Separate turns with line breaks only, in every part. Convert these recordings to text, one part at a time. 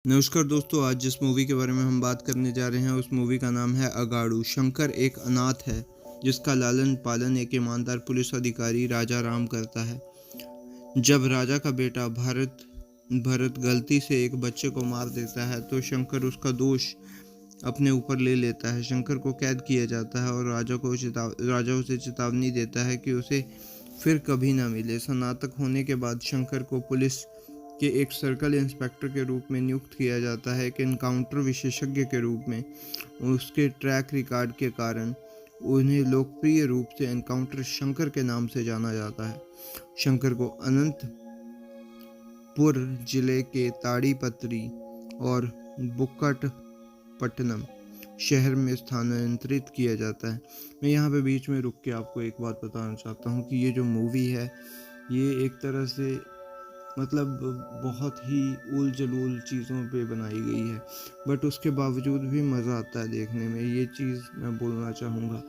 नमस्कार दोस्तों, आज जिस मूवी के बारे में हम बात करने जा रहे हैं उस मूवी का नाम है अगाड़ू। शंकर एक अनाथ है जिसका लालन पालन एक ईमानदार पुलिस अधिकारी राजा राम करता है। जब राजा का बेटा भरत भरत गलती से एक बच्चे को मार देता है तो शंकर उसका दोष अपने ऊपर ले लेता है। शंकर को कैद किया जाता है और राजा उसे चेतावनी देता है कि उसे फिर कभी ना मिले। स्नातक होने के बाद शंकर को पुलिस के एक सर्कल इंस्पेक्टर के रूप में नियुक्त किया जाता है। एक एनकाउंटर विशेषज्ञ के रूप में उसके ट्रैक रिकॉर्ड के कारण उन्हें लोकप्रिय रूप से एनकाउंटर शंकर के नाम से जाना जाता है। शंकर को अनंतपुर जिले के ताड़ीपत्री और बुक्कटपट्टनम शहर में स्थानांतरित किया जाता है। मैं यहाँ पे बीच में रुक के आपको एक बात बताना चाहता हूँ कि ये जो मूवी है ये एक तरह से बहुत ही उल जलूल चीज़ों पे बनाई गई है, बट उसके बावजूद भी मज़ा आता है देखने में। ये चीज़ मैं बोलना चाहूँगा।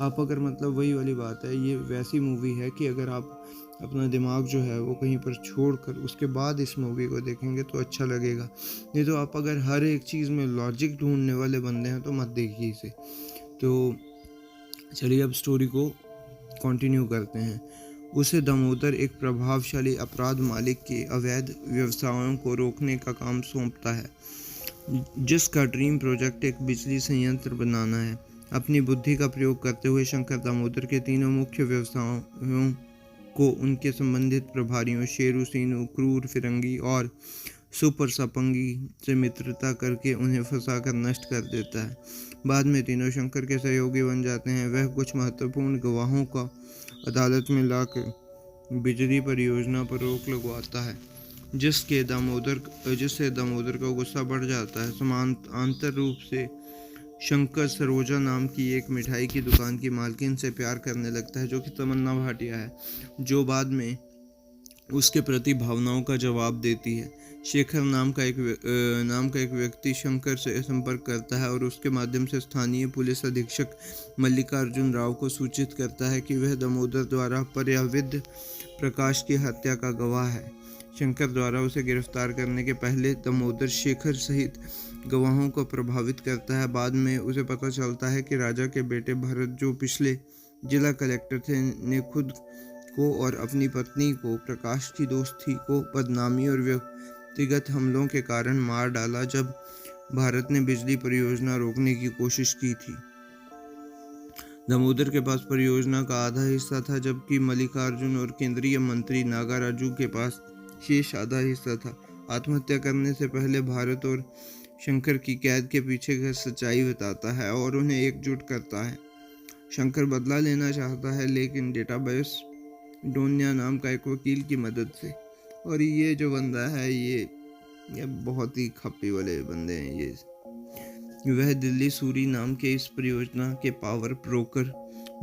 आप अगर वही वाली बात है, ये वैसी मूवी है कि अगर आप अपना दिमाग जो है वो कहीं पर छोड़कर उसके बाद इस मूवी को देखेंगे तो अच्छा लगेगा। नहीं तो आप अगर हर एक चीज़ में लॉजिक ढूंढने वाले बंदे हैं तो मत देखिए इसे। तो चलिए अब स्टोरी को कंटिन्यू करते हैं। उसे दामोदर एक प्रभावशाली अपराध मालिक के अवैध व्यवसायों को रोकने का काम सौंपता है, जिसका ड्रीम प्रोजेक्ट एक बिजली संयंत्र बनाना है। अपनी बुद्धि का प्रयोग करते हुए शंकर दामोदर के तीनों मुख्य व्यवसायों को उनके संबंधित प्रभारियों शेरू, सीनू, क्रूर, फिरंगी और सुपर सपंगी से मित्रता करके उन्हें फंसाकर नष्ट कर देता है। बाद में तीनों शंकर के सहयोगी बन जाते हैं। वह कुछ महत्वपूर्ण गवाहों का अदालत में लाकर बिजली परियोजना पर रोक लगवाता है, जिससे दामोदर का गुस्सा बढ़ जाता है। समानांतर रूप से शंकर सरोजा नाम की एक मिठाई की दुकान की मालकिन से प्यार करने लगता है, जो कि तमन्ना भाटिया है, जो बाद में उसके प्रति भावनाओं का जवाब देती है। शेखर नाम का एक व्यक्ति शंकर से संपर्क करता है और उसके माध्यम से स्थानीय पुलिस अधीक्षक मल्लिकार्जुन राव को सूचित करता है कि वह दामोदर द्वारा पर्यावृत्त प्रकाश की हत्या का गवाह है। शंकर द्वारा उसे गिरफ्तार करने के पहले दामोदर शेखर सहित गवाहों को प्रभावित करता है। बाद में उसे पता चलता है कि राजा के बेटे भरत, जो पिछले जिला कलेक्टर थे, ने खुद को और अपनी पत्नी को प्रकाश की दोस्ती को बदनामी और व्यक्तिगत हमलों के कारण मार डाला जब भारत ने बिजली परियोजना रोकने की कोशिश की थी। दामोदर के पास परियोजना का आधा हिस्सा था, जबकि मल्लिकार्जुन और केंद्रीय मंत्री नागाराजू के पास शेष आधा हिस्सा था। आत्महत्या करने से पहले भारत और शंकर की कैद के पीछे की सच्चाई बताता है और उन्हें एकजुट करता है। शंकर बदला लेना चाहता है, लेकिन डेटाबेस डोन्या नाम का एक वकील की मदद से। और ये जो बंदा है ये बहुत ही खप्पी वाले बंदे हैं। वह दिल्ली सूरी नाम के इस परियोजना के पावर ब्रोकर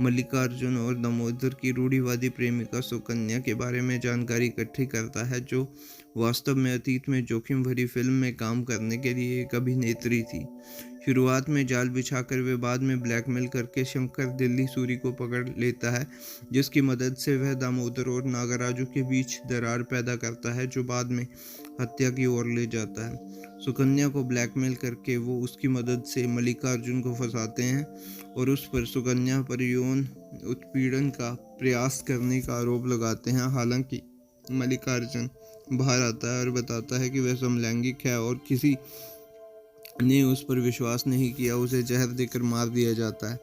मल्लिकार्जुन और दामोदर की रूढ़िवादी प्रेमिका सुकन्या के बारे में जानकारी इकट्ठी करता है, जो वास्तव में अतीत में जोखिम भरी फिल्म में काम करने के लिए एक अभिनेत्री थी। शुरुआत में जाल बिछाकर वे बाद में ब्लैकमेल करके शंकर दिल्ली सूरी को पकड़ लेता है, जिसकी मदद से वह दामोदर और नागराजू के बीच दरार पैदा करता है, जो बाद में हत्या की ओर ले जाता है। सुकन्या को ब्लैकमेल करके वो उसकी मदद से मल्लिकार्जुन को फंसाते हैं और उस पर सुकन्या पर यौन उत्पीड़न का प्रयास करने का आरोप लगाते हैं। हालांकि मल्लिकार्जुन बाहर आता है और बताता है कि वह समलैंगिक है और किसी ने उस पर विश्वास नहीं किया। उसे जहर देकर मार दिया जाता है।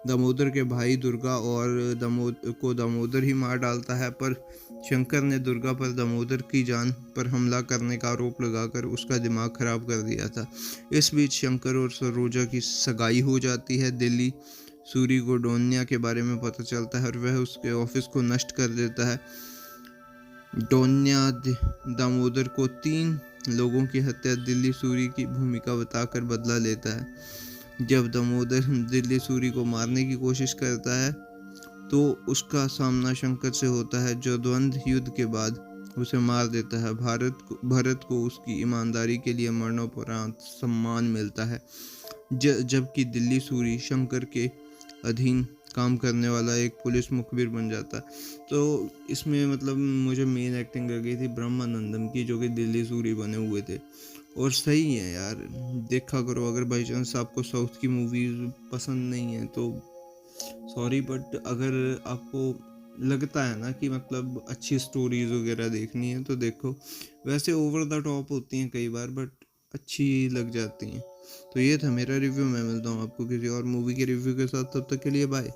दामोदर के भाई दुर्गा और दामोदर ही मार डालता है, पर शंकर ने दुर्गा पर दामोदर की जान पर हमला करने का आरोप लगाकर उसका दिमाग खराब कर दिया था। इस बीच शंकर और सरोजा की सगाई हो जाती है। दिल्ली सूरी को डोन्या के बारे में पता चलता है और वह उसके ऑफिस को नष्ट कर देता है। डोन्या दामोदर को 3 लोगों की हत्या दिल्ली सूरी की भूमिका बताकर बदला लेता है। जब दामोदर दिल्ली सूरी को मारने की कोशिश करता है तो उसका सामना शंकर से होता है, जो द्वंद्व युद्ध के बाद उसे मार देता है। भरत को उसकी ईमानदारी के लिए मरणोपरांत सम्मान मिलता है, जबकि दिल्ली सूरी शंकर के अधीन काम करने वाला एक पुलिस मुखबिर बन जाता है। तो इसमें मुझे मेन एक्टिंग लगी थी ब्रह्मानंदम की, जो कि दिल्ली सूरी बने हुए थे। और सही है यार, देखा करो। अगर बाई चांस आपको साउथ की मूवीज़ पसंद नहीं है तो सॉरी, बट अगर आपको लगता है ना कि मतलब अच्छी स्टोरीज़ वगैरह देखनी है तो देखो। वैसे ओवर द टॉप होती हैं कई बार, बट अच्छी लग जाती हैं। तो ये था मेरा रिव्यू। मैं मिलता हूँ आपको किसी और मूवी के रिव्यू के साथ, तब तक के लिए बाय।